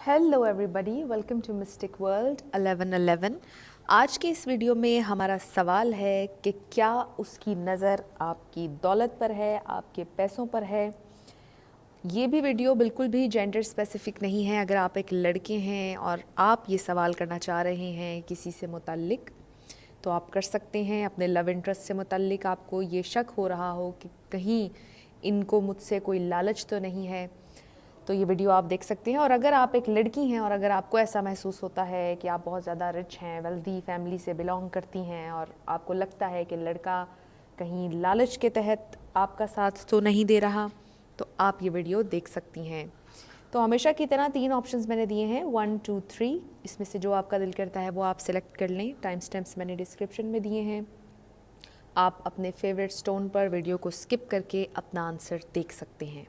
Hello everybody, welcome to mystic world 1111। आज के इस वीडियो में हमारा सवाल है कि क्या उसकी नज़र आपकी दौलत पर है, आपके पैसों पर है। ये भी वीडियो बिल्कुल भी जेंडर स्पेसिफिक नहीं है। अगर आप एक लड़के हैं और आप ये सवाल करना चाह रहे हैं किसी से मुताल्लिक, तो आप कर सकते हैं। अपने लव इंटरेस्ट से मुताल्लिक आपको ये शक हो रहा हो कि कहीं इनको मुझसे कोई लालच तो नहीं है, तो ये वीडियो आप देख सकते हैं। और अगर आप एक लड़की हैं और अगर आपको ऐसा महसूस होता है कि आप बहुत ज़्यादा रिच हैं, वेल्दी फैमिली से बिलोंग करती हैं और आपको लगता है कि लड़का कहीं लालच के तहत आपका साथ तो नहीं दे रहा, तो आप ये वीडियो देख सकती हैं। तो हमेशा की तरह 3 ऑप्शंस मैंने दिए हैं, 1 2 3। इसमें से जो आपका दिल करता है वो आप सिलेक्ट कर लें। टाइम स्टैम्प्स मैंने डिस्क्रिप्शन में दिए हैं। आप अपने फेवरेट स्टोन पर वीडियो को स्किप करके अपना आंसर देख सकते हैं।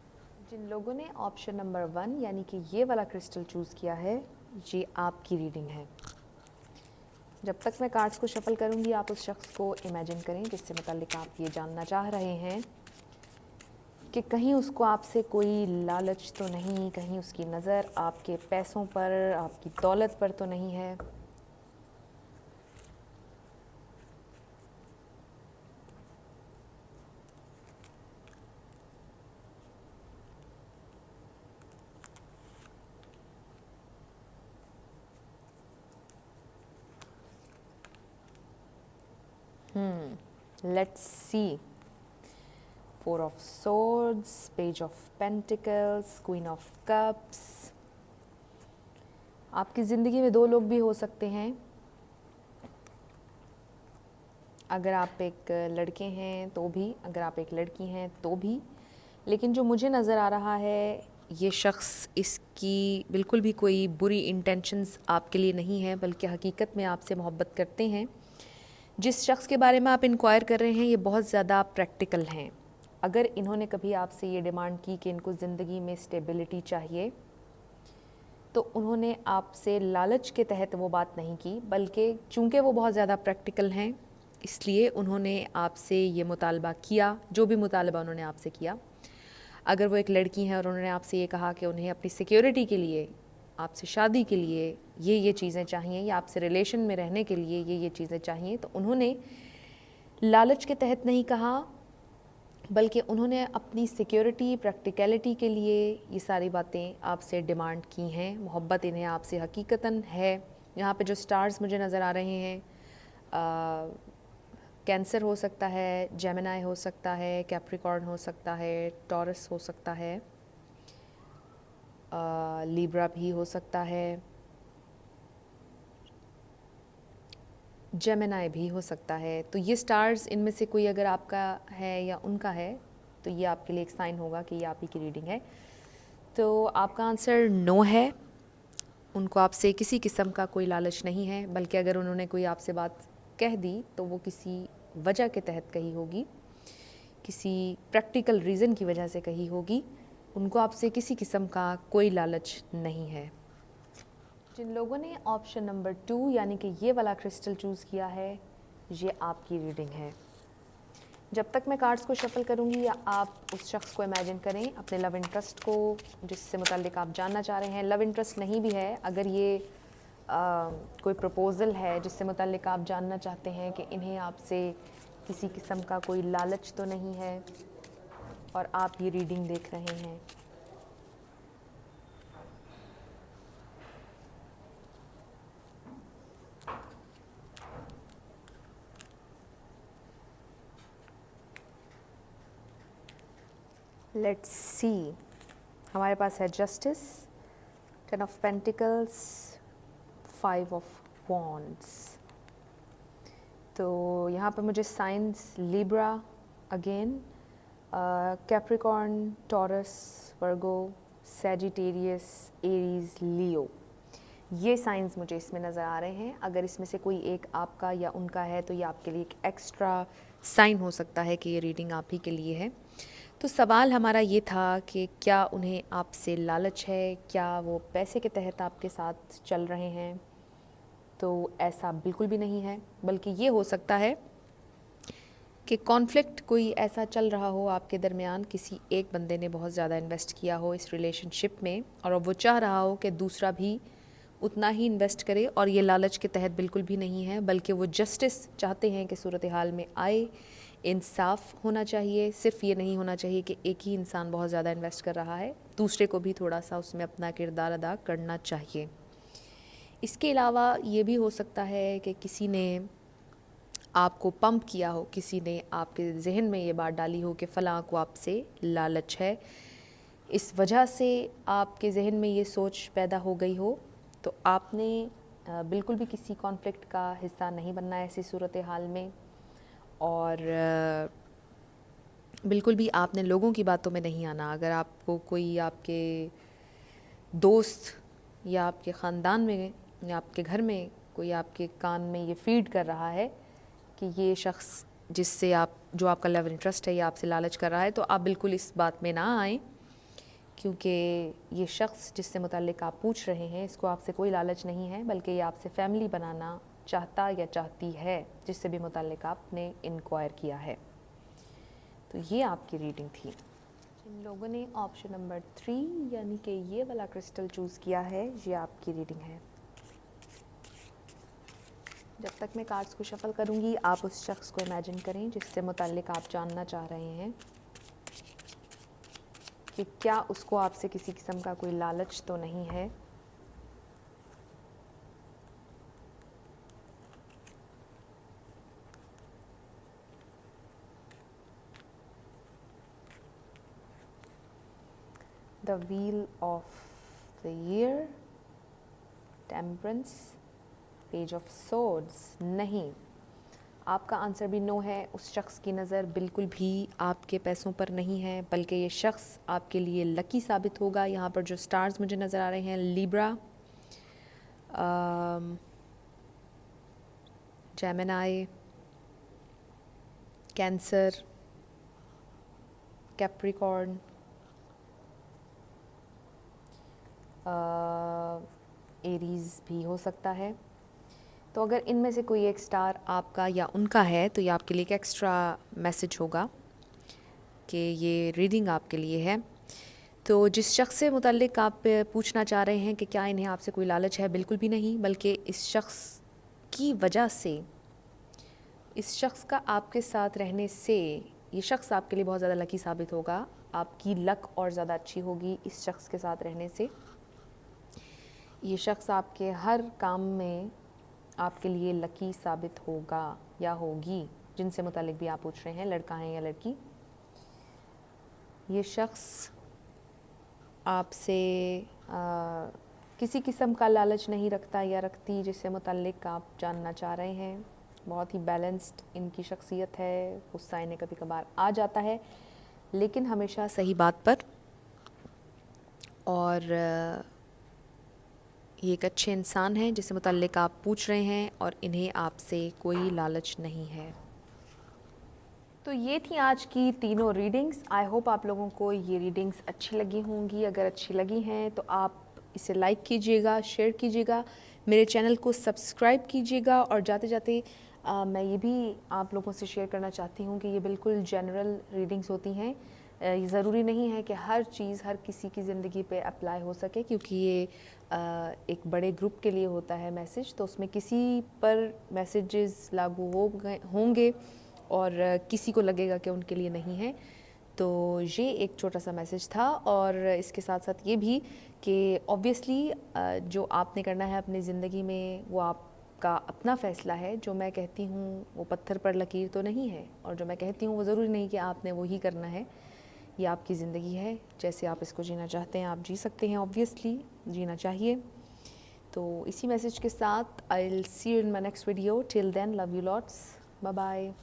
जिन लोगों ने ऑप्शन नंबर 1 यानी कि ये वाला क्रिस्टल चूज़ किया है, ये आपकी रीडिंग है। जब तक मैं कार्ड्स को शफल करूंगी, आप उस शख्स को इमेजिन करें जिससे मुताल्लिक आप ये जानना चाह रहे हैं कि कहीं उसको आपसे कोई लालच तो नहीं, कहीं उसकी नज़र आपके पैसों पर, आपकी दौलत पर तो नहीं है। Let's see. 4 of swords, page of pentacles, queen of cups. आपकी ज़िंदगी में 2 लोग भी हो सकते हैं। अगर आप एक लड़के हैं तो भी, अगर आप एक लड़की हैं तो भी। लेकिन जो मुझे नज़र आ रहा है, ये शख्स, इसकी बिल्कुल भी कोई बुरी इंटेंशंस आपके लिए नहीं है, बल्कि हकीकत में आपसे मोहब्बत करते हैं। जिस शख्स के बारे में आप इंक्वायर कर रहे हैं, ये बहुत ज़्यादा प्रैक्टिकल हैं। अगर इन्होंने कभी आपसे ये डिमांड की कि इनको ज़िंदगी में स्टेबिलिटी चाहिए, तो उन्होंने आपसे लालच के तहत वो बात नहीं की, बल्कि चूँकि वो बहुत ज़्यादा प्रैक्टिकल हैं, इसलिए उन्होंने आपसे ये मुतालबा किया, जो भी मुतालबा उन्होंने आपसे किया। अगर वो एक लड़की हैं और उन्होंने आपसे ये कहा कि उन्हें अपनी सिक्योरिटी के लिए, आपसे शादी के लिए ये चीज़ें चाहिए, या आपसे रिलेशन में रहने के लिए ये चीज़ें चाहिए, तो उन्होंने लालच के तहत नहीं कहा, बल्कि उन्होंने अपनी सिक्योरिटी, प्रैक्टिकलिटी के लिए ये सारी बातें आपसे डिमांड की हैं। मोहब्बत इन्हें आपसे हकीकतन है। यहाँ पे जो स्टार्स मुझे नज़र आ रहे हैं, कैंसर हो सकता है, जेमिनाई हो सकता है, कैप्रिकॉर्न हो सकता है, टॉरस हो सकता है, लिब्रा भी हो सकता है, जेमिनाई भी हो सकता है। तो ये स्टार्स, इनमें से कोई अगर आपका है या उनका है, तो ये आपके लिए एक साइन होगा कि ये आप ही की रीडिंग है। तो आपका आंसर नो है। उनको आपसे किसी किस्म का कोई लालच नहीं है, बल्कि अगर उन्होंने कोई आपसे बात कह दी तो वो किसी वजह के तहत कही होगी, किसी प्रैक्टिकल रीज़न की वजह से कही होगी। उनको आपसे किसी किस्म का कोई लालच नहीं है। जिन लोगों ने ऑप्शन नंबर 2 यानी कि ये वाला क्रिस्टल चूज़ किया है, ये आपकी रीडिंग है। जब तक मैं कार्ड्स को शफल करूंगी, या आप उस शख्स को इमेजिन करें, अपने लव इंटरेस्ट को, जिससे मुताल्लिक आप जानना चाह रहे हैं। लव इंटरेस्ट नहीं भी है, अगर ये कोई प्रपोज़ल है जिससे मुताल्लिक आप जानना चाहते हैं कि इन्हें आपसे किसी किस्म का कोई लालच तो नहीं है, और आप ये रीडिंग देख रहे हैं। Let's see. हमारे पास है justice, 10 of pentacles, 5 of wands. तो यहाँ पर मुझे signs Libra again, Capricorn, Taurus, Virgo, Sagittarius, Aries, Leo, ये साइंस मुझे इसमें नज़र आ रहे हैं। अगर इसमें से कोई एक आपका या उनका है, तो ये आपके लिए एक एक्स्ट्रा साइन हो सकता है कि ये रीडिंग आप ही के लिए है। तो सवाल हमारा ये था कि क्या उन्हें आपसे लालच है, क्या वो पैसे के तहत आपके साथ चल रहे हैं। तो ऐसा बिल्कुल भी नहीं है, बल्कि ये हो सकता है कि कॉन्फ्लिक्ट कोई ऐसा चल रहा हो आपके दरमियान, किसी एक बंदे ने बहुत ज़्यादा इन्वेस्ट किया हो इस रिलेशनशिप में और अब वो चाह रहा हो कि दूसरा भी उतना ही इन्वेस्ट करे, और ये लालच के तहत बिल्कुल भी नहीं है, बल्कि वो जस्टिस चाहते हैं कि सूरत हाल में आए, इंसाफ होना चाहिए। सिर्फ ये नहीं होना चाहिए कि एक ही इंसान बहुत ज़्यादा इन्वेस्ट कर रहा है, दूसरे को भी थोड़ा सा उसमें अपना किरदार अदा करना चाहिए। इसके अलावा ये भी हो सकता है कि किसी ने आपको पंप किया हो, किसी ने आपके जहन में ये बात डाली हो कि फ़लाँ को आपसे लालच है, इस वजह से आपके जहन में ये सोच पैदा हो गई हो, तो आपने बिल्कुल भी किसी कॉन्फ्लिक्ट का हिस्सा नहीं बनना है ऐसी सूरत हाल में, और बिल्कुल भी आपने लोगों की बातों में नहीं आना। अगर आपको कोई आपके दोस्त या आपके ख़ानदान में या आपके घर में कोई आपके कान में ये फीड कर रहा है कि ये शख्स जिससे आप जो आपका लव इंटरेस्ट है ये आपसे लालच कर रहा है, तो आप बिल्कुल इस बात में ना आएँ, क्योंकि ये शख्स जिससे मुताल्लिक़ आप पूछ रहे हैं इसको आपसे कोई लालच नहीं है, बल्कि ये आपसे फ़ैमिली बनाना चाहता या चाहती है, जिससे भी मुताल्लिक़ आपने इंक्वायर किया है। तो ये आपकी रीडिंग थी। जिन लोगों ने ऑप्शन नंबर 3 यानी कि ये वाला क्रिस्टल चूज़ किया है, ये आपकी रीडिंग है। जब तक मैं कार्ड्स को शफल करूँगी, आप उस शख्स को इमेजिन करें जिससे मुताल्लिक़ आप जानना चाह रहे हैं कि क्या उसको आपसे किसी किस्म का कोई लालच तो नहीं है। The wheel of the year, temperance, page of swords. नहीं, आपका आंसर भी नो है। उस शख्स की नज़र बिल्कुल भी आपके पैसों पर नहीं है, बल्कि ये शख्स आपके लिए लकी साबित होगा। यहाँ पर जो स्टार्स मुझे नज़र आ रहे हैं, Libra, Gemini, cancer, Capricorn, Aries भी हो सकता है। तो अगर इनमें से कोई एक स्टार आपका या उनका है, तो ये आपके लिए एक एक्स्ट्रा मैसेज होगा कि ये रीडिंग आपके लिए है। तो जिस शख्स से मुताल्लिक़ आप पूछना चाह रहे हैं कि क्या इन्हें आपसे कोई लालच है, बिल्कुल भी नहीं, बल्कि इस शख्स की वजह से, इस शख्स का आपके साथ रहने से ये शख्स आपके लिए बहुत ज़्यादा लकी साबित होगा। आपकी लक और ज़्यादा अच्छी होगी इस शख्स के साथ रहने से। ये शख्स आपके हर काम में आपके लिए लकी साबित होगा या होगी, जिनसे मुताल्लिक़ भी आप पूछ रहे हैं, लड़का है या लड़की। ये शख्स आपसे किसी किस्म का लालच नहीं रखता या रखती, जिससे मुताल्लिक़ आप जानना चाह रहे हैं। बहुत ही बैलेंस्ड इनकी शख्सियत है। गुस्सा इन्हें कभी कभार आ जाता है, लेकिन हमेशा सही बात पर, और ये एक अच्छे इंसान हैं जिससे मुताल्लिक़ आप पूछ रहे हैं, और इन्हें आपसे कोई लालच नहीं है। तो ये थी आज की तीनों रीडिंग्स। आई होप आप लोगों को ये रीडिंग्स अच्छी लगी होंगी। अगर अच्छी लगी हैं तो आप इसे लाइक कीजिएगा, शेयर कीजिएगा, मेरे चैनल को सब्सक्राइब कीजिएगा, और जाते जाते मैं ये भी आप लोगों से शेयर करना चाहती हूँ कि ये बिल्कुल जनरल रीडिंग्स होती हैं। ये ज़रूरी नहीं है कि हर चीज़ हर किसी की ज़िंदगी पे अप्लाई हो सके, क्योंकि ये एक बड़े ग्रुप के लिए होता है मैसेज, तो उसमें किसी पर मैसेजेस लागू होंगे और किसी को लगेगा कि उनके लिए नहीं है। तो ये एक छोटा सा मैसेज था, और इसके साथ साथ ये भी कि ऑब्वियसली जो आपने करना है अपनी ज़िंदगी में वो आपका अपना फ़ैसला है। जो मैं कहती हूँ वो पत्थर पर लकीर तो नहीं है, और जो मैं कहती हूँ वो ज़रूरी नहीं कि आपने वो ही करना है। ये आपकी ज़िंदगी है, जैसे आप इसको जीना चाहते हैं आप जी सकते हैं, ऑब्वियसली जीना चाहिए। तो इसी मैसेज के साथ I will see you in my next video. Till then, love you lots, bye bye.